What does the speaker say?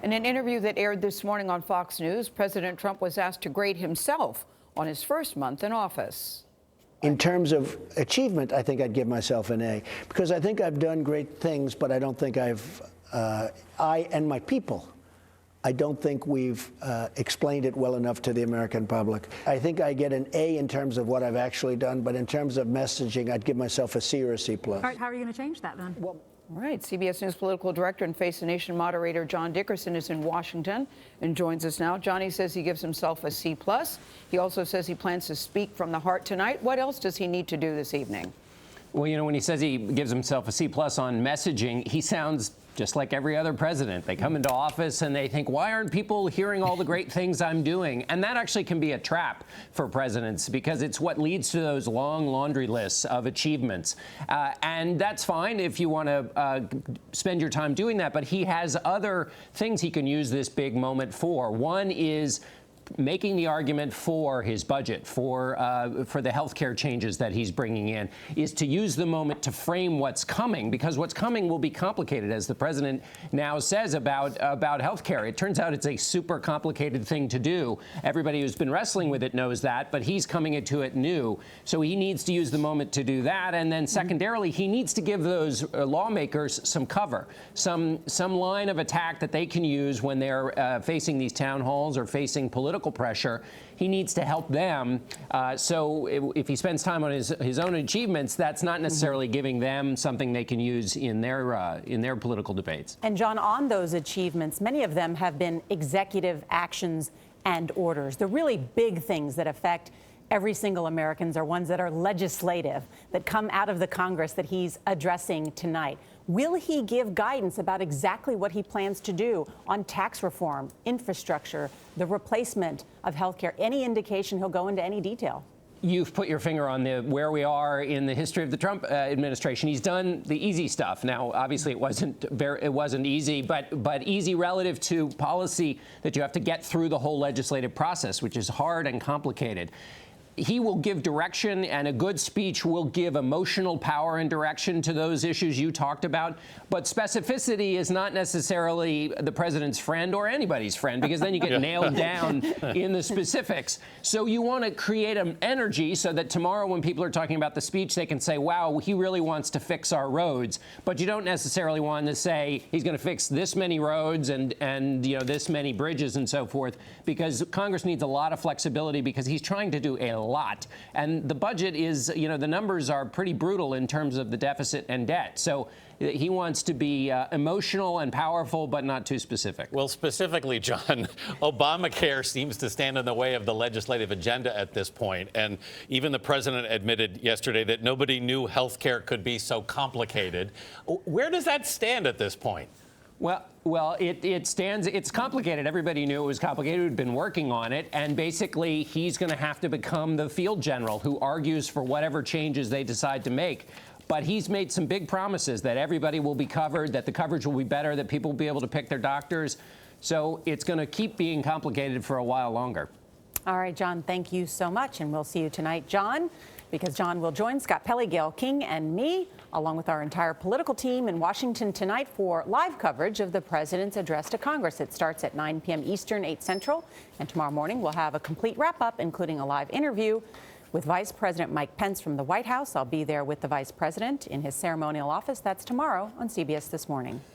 In an interview that aired this morning on Fox News, President Trump was asked to grade himself on his first month in office. In terms of achievement, I think I'd give myself an A, because I think I've done great things, but I don't think I and my people, I don't think we've explained it well enough to the American public. I think I get an A in terms of what I've actually done, but in terms of messaging, I'd give myself a C or a C+. All right, how are you going to change that then? All right, CBS News political director and Face the Nation moderator John Dickerson is in Washington and joins us now. Johnny says he gives himself a C+. He also says he plans to speak from the heart tonight. What else does he need to do this evening? Well, you know, when he says he gives himself a C+ on messaging, he sounds just like every other president. They come into office and they think, why aren't people hearing all the great things I'm doing? And that actually can be a trap for presidents, because it's what leads to those long laundry lists of achievements. And that's fine if you want to spend your time doing that. But he has other things he can use this big moment for. One is making the argument for his budget, for the health care changes that he's bringing in, is to use the moment to frame what's coming, because what's coming will be complicated, as the president now says about health care. It turns out it's a super complicated thing to do. Everybody who's been wrestling with it knows that, but he's coming into it new. So he needs to use the moment to do that. And then secondarily, he needs to give those lawmakers some cover, some line of attack that they can use when they're facing these town halls or facing political pressure. He needs to help them. So if he spends time on his own achievements, that's not necessarily giving them something they can use in their political debates. And John, on those achievements, many of them have been executive actions and orders. The really big things that affect every single Americans are ones that are legislative, that come out of the Congress that he's addressing tonight. Will he give guidance about exactly what he plans to do on tax reform, infrastructure, the replacement of health care? Any indication he'll go into any detail? You've put your finger on where we are in the history of the Trump administration. He's done the easy stuff. Now, obviously, it wasn't easy, but easy relative to policy that you have to get through the whole legislative process, which is hard and complicated. He will give direction, and a good speech will give emotional power and direction to those issues you talked about. But specificity is not necessarily the president's friend or anybody's friend, because then you get nailed down in the specifics. So you want to create an energy so that tomorrow when people are talking about the speech, they can say, wow, he really wants to fix our roads. But you don't necessarily want to say he's going to fix this many roads and this many bridges and so forth, because Congress needs a lot of flexibility, because he's trying to do a lot. And the budget is, the numbers are pretty brutal in terms of the deficit and debt. So he wants to be emotional and powerful, but not too specific. Well, specifically, John, Obamacare seems to stand in the way of the legislative agenda at this point. And even the president admitted yesterday that nobody knew health care could be so complicated. Where does that stand at this point? Well, it stands. It's complicated. Everybody knew it was complicated. We'd been working on it. And basically, he's going to have to become the field general who argues for whatever changes they decide to make. But he's made some big promises that everybody will be covered, that the coverage will be better, that people will be able to pick their doctors. So it's going to keep being complicated for a while longer. All right, John, thank you so much. And we'll see you tonight, John, because John will join Scott Pelley, Gayle King, and me, along with our entire political team in Washington tonight for live coverage of the president's address to Congress. It starts at 9 p.m. Eastern, 8 Central. And tomorrow morning, we'll have a complete wrap-up, including a live interview with Vice President Mike Pence from the White House. I'll be there with the Vice President in his ceremonial office. That's tomorrow on CBS This Morning.